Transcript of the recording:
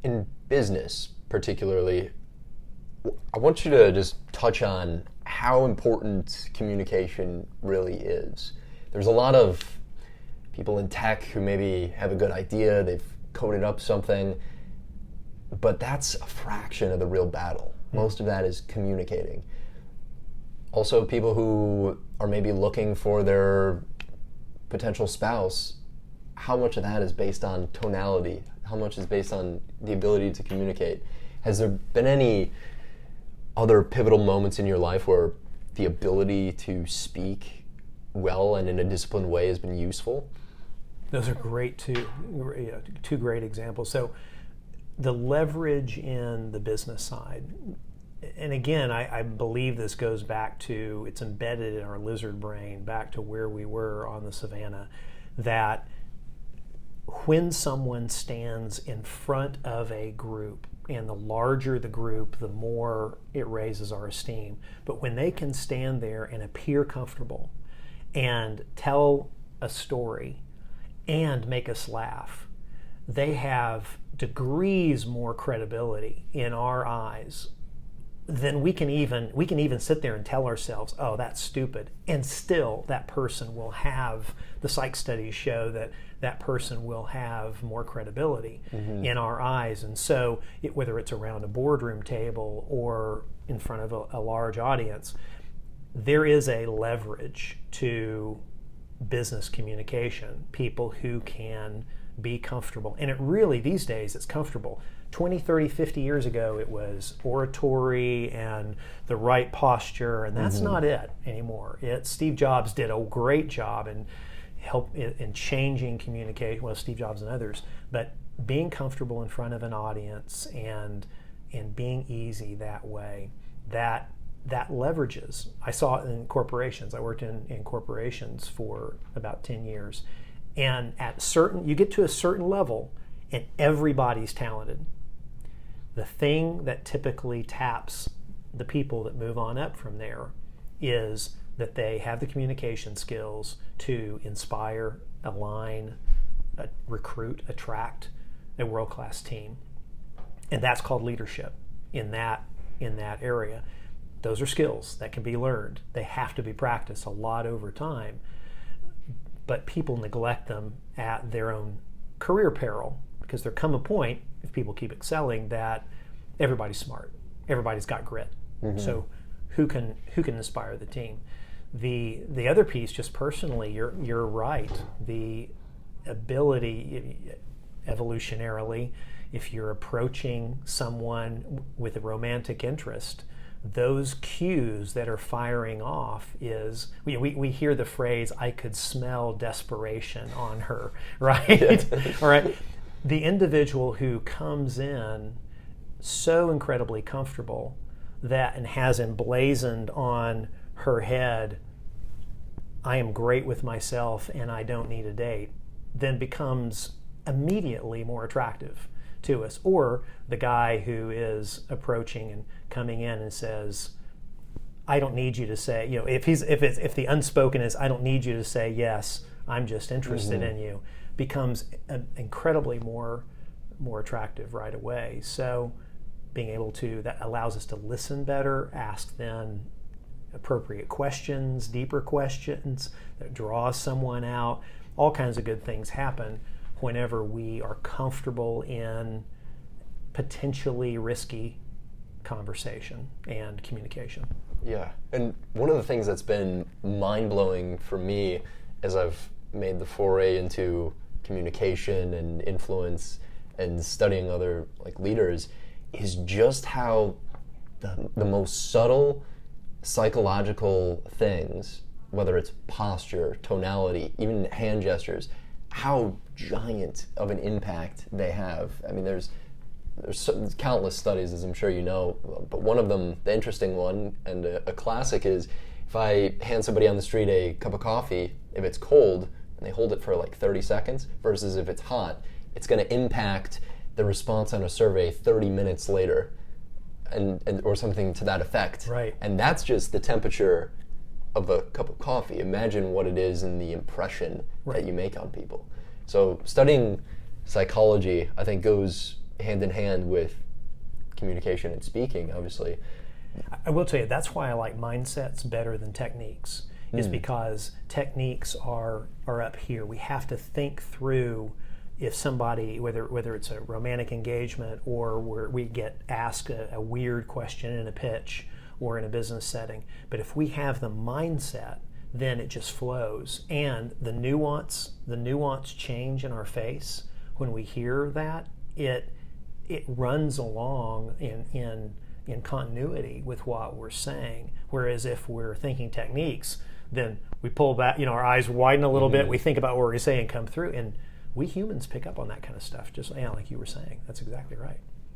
In business, particularly, I want you to just touch on how important communication really is. There's a lot of people in tech who maybe have a good idea, they've coded up something, but that's a fraction of the real battle. Most of that is communicating. Also, people who are maybe looking for their potential spouse, how much of that is based on tonality? How much is based on the ability to communicate? Has there been any other pivotal moments in your life where the ability to speak well and in a disciplined way has been useful? Those are great two great examples. So the leverage in the business side, and again, I believe this goes back to, it's embedded in our lizard brain, back to where we were on the savannah, that when someone stands in front of a group, and the larger the group, the more it raises our esteem. But when they can stand there and appear comfortable and tell a story and make us laugh, they have degrees more credibility in our eyes than we can even sit there and tell ourselves, oh, that's stupid. And still, that person will have, the psych studies show that person will have more credibility in our eyes. And so, whether it's around a boardroom table or in front of a large audience, there is a leverage to business communication, people who can be comfortable. And it really, these days, it's comfortable. 20, 30, 50 years ago, it was oratory and the right posture, and that's not it anymore. Steve Jobs did a great job in changing communication, well, Steve Jobs and others, but being comfortable in front of an audience and being easy that way, that leverages. I saw it in corporations. I worked in corporations for about 10 years. And you get to a certain level and everybody's talented. The thing that typically taps the people that move on up from there is that they have the communication skills to inspire, align, recruit, attract a world-class team. And that's called leadership in that area. Those are skills that can be learned. They have to be practiced a lot over time. But people neglect them at their own career peril, because there come a point, if people keep excelling, that everybody's smart, everybody's got grit. So who can inspire the team? The other piece, just personally, you're right. The ability, evolutionarily, if you're approaching someone with a romantic interest, those cues that are firing off is, we hear the phrase, I could smell desperation on her, right? All right. The individual who comes in so incredibly comfortable and has emblazoned on her head, I am great with myself and I don't need a date, then becomes immediately more attractive to us. Or the guy who is approaching and coming in and says, I don't need you to say, if the unspoken is, I don't need you to say yes, I'm just interested in you, becomes incredibly more attractive right away. So being able to, that allows us to listen better, ask then appropriate questions, deeper questions that draw someone out. All kinds of good things happen whenever we are comfortable in potentially risky conversation and communication. Yeah, and one of the things that's been mind-blowing for me as I've made the foray into communication and influence and studying other leaders is just how the most subtle psychological things, whether it's posture, tonality, even hand gestures, how giant of an impact they have. I mean, there's countless studies, as I'm sure you know, but one of them, the interesting one and a classic, is if I hand somebody on the street a cup of coffee, if it's cold and they hold it for 30 seconds versus if it's hot, it's going to impact the response on a survey 30 minutes later, and or something to that effect. Right. And that's just the temperature of a cup of coffee. Imagine what it is in the impression that you make on people. So studying psychology, I think, goes hand in hand with communication and speaking, obviously. I will tell you, that's why I like mindsets better than techniques, is because techniques are up here. We have to think through if somebody, whether it's a romantic engagement or we get asked a weird question in a pitch or in a business setting, but if we have the mindset, then it just flows. And the nuance change in our face when we hear that, it runs along in continuity with what we're saying. Whereas if we're thinking techniques, then we pull back, our eyes widen a little bit, we think about what we're saying, come through, and we humans pick up on that kind of stuff, just like you were saying. That's exactly right.